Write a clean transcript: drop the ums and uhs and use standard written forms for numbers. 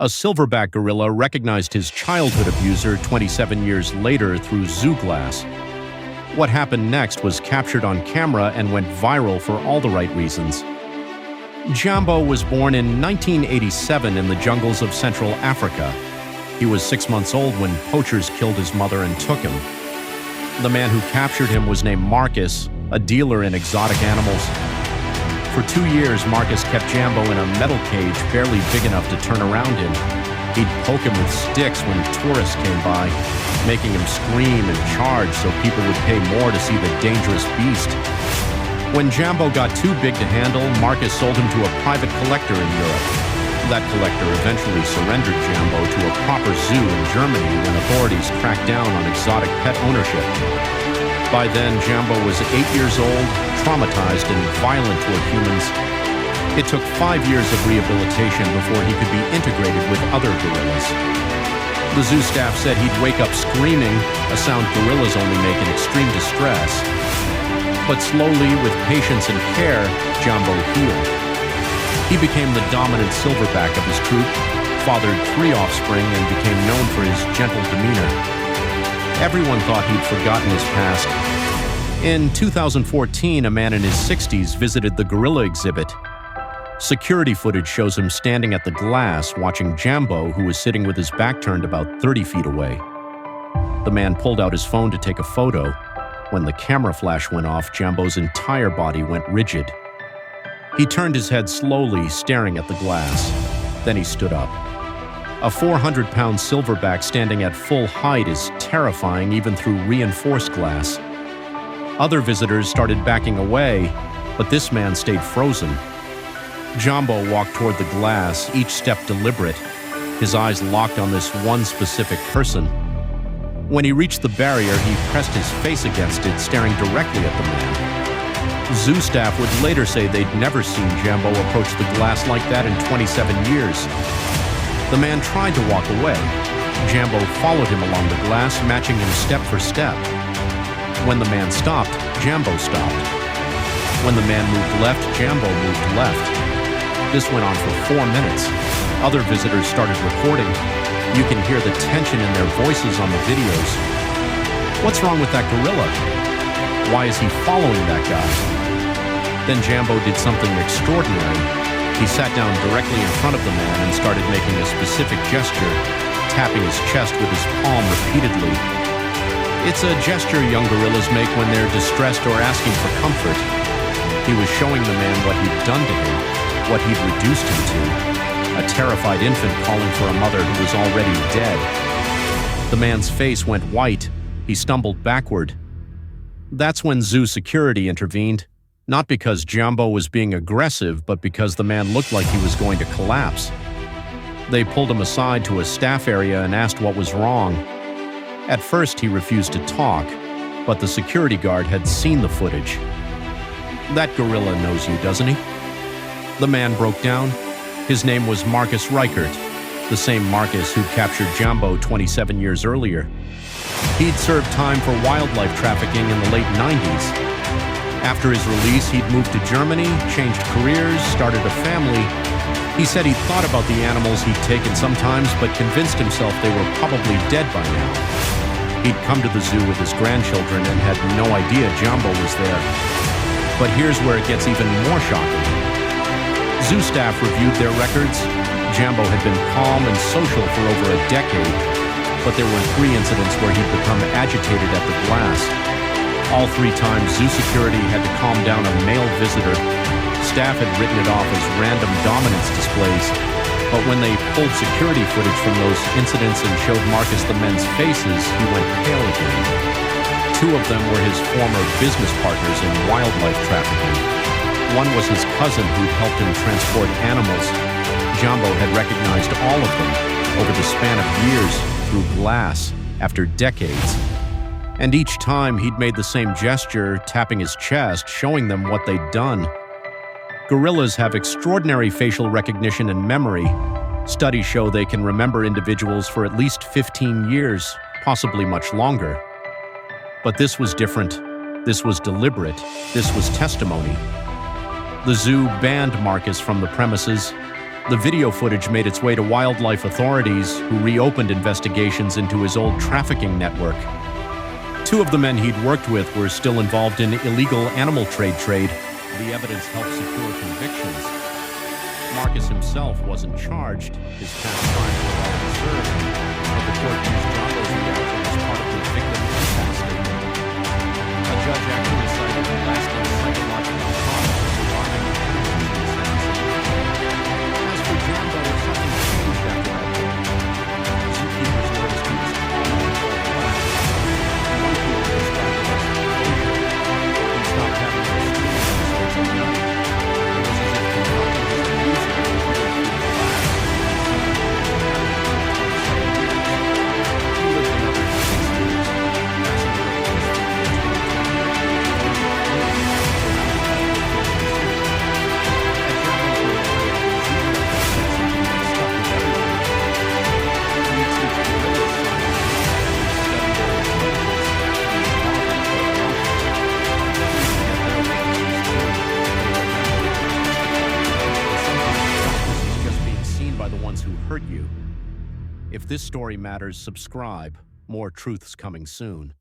A silverback gorilla recognized his childhood abuser 27 years later through zoo glass. What happened next was captured on camera and went viral for all the right reasons. Jambo was born in 1987 in the jungles of Central Africa. He was 6 months old when poachers killed his mother and took him. The man who captured him was named Marcus, a dealer in exotic animals. For 2 years, Marcus kept Jambo in a metal cage barely big enough to turn around in. He'd poke him with sticks when tourists came by, making him scream and charge so people would pay more to see the dangerous beast. When Jambo got too big to handle, Marcus sold him to a private collector in Europe. That collector eventually surrendered Jambo to a proper zoo in Germany when authorities cracked down on exotic pet ownership. By then, Jambo was 8 years old, traumatized and violent toward humans. It took 5 years of rehabilitation before he could be integrated with other gorillas. The zoo staff said he'd wake up screaming, a sound gorillas only make in extreme distress. But slowly, with patience and care, Jambo healed. He became the dominant silverback of his troop, fathered 3 offspring, and became known for his gentle demeanor. Everyone thought he'd forgotten his past. In 2014, a man in his 60s visited the gorilla exhibit. Security footage shows him standing at the glass watching Jambo, who was sitting with his back turned about 30 feet away. The man pulled out his phone to take a photo. When the camera flash went off, Jambo's entire body went rigid. He turned his head slowly, staring at the glass. Then he stood up. A 400-pound silverback standing at full height is terrifying even through reinforced glass. Other visitors started backing away, but this man stayed frozen. Jambo walked toward the glass, each step deliberate, his eyes locked on this one specific person. When he reached the barrier, he pressed his face against it, staring directly at the man. Zoo staff would later say they'd never seen Jambo approach the glass like that in 27 years. The man tried to walk away. Jambo followed him along the glass, matching him step for step. When the man stopped, Jambo stopped. When the man moved left, Jambo moved left. This went on for 4 minutes. Other visitors started recording. You can hear the tension in their voices on the videos. What's wrong with that gorilla? Why is he following that guy? Then Jambo did something extraordinary. He sat down directly in front of the man and started making a specific gesture, tapping his chest with his palm repeatedly. It's a gesture young gorillas make when they're distressed or asking for comfort. He was showing the man what he'd done to him, what he'd reduced him to. A terrified infant calling for a mother who was already dead. The man's face went white. He stumbled backward. That's when zoo security intervened. Not because Jambo was being aggressive, but because the man looked like he was going to collapse. They pulled him aside to a staff area and asked what was wrong. At first, he refused to talk, but the security guard had seen the footage. That gorilla knows you, doesn't he? The man broke down. His name was Marcus Reichert, the same Marcus who captured Jambo 27 years earlier. He'd served time for wildlife trafficking in the late 90s. After his release, he'd moved to Germany, changed careers, started a family. He said he'd thought about the animals he'd taken sometimes, but convinced himself they were probably dead by now. He'd come to the zoo with his grandchildren and had no idea Jambo was there. But here's where it gets even more shocking. Zoo staff reviewed their records. Jambo had been calm and social for over a decade, but there were 3 incidents where he'd become agitated at the glass. All 3 times, zoo security had to calm down a male visitor. Staff had written it off as random dominance displays, but when they pulled security footage from those incidents and showed Marcus the men's faces, he went pale again. 2 of them were his former business partners in wildlife trafficking. One was his cousin who'd helped him transport animals. Jambo had recognized all of them over the span of years through glass after decades. And each time he'd made the same gesture, tapping his chest, showing them what they'd done. Gorillas have extraordinary facial recognition and memory. Studies show they can remember individuals for at least 15 years, possibly much longer. But this was different. This was deliberate. This was testimony. The zoo banned Marcus from the premises. The video footage made its way to wildlife authorities, who reopened investigations into his old trafficking network. Two of the men he'd worked with were still involved in illegal animal trade. The evidence helped secure convictions. Marcus himself wasn't charged. His past crimes were all preserved, but the court used Jambo's reaction as part of the victim impact statement. A judge actually cited the lasting psychological trauma surrounding the sentencing. As for Jambo, something changed after that day. Zookeepers noticed he was calm and relaxed. One people described it as closure. He stopped having those feelings at night. It was as if confronting his abuser was really relaxed. He lived another 6 years. Who hurt you. If this story matters, subscribe. More truths coming soon.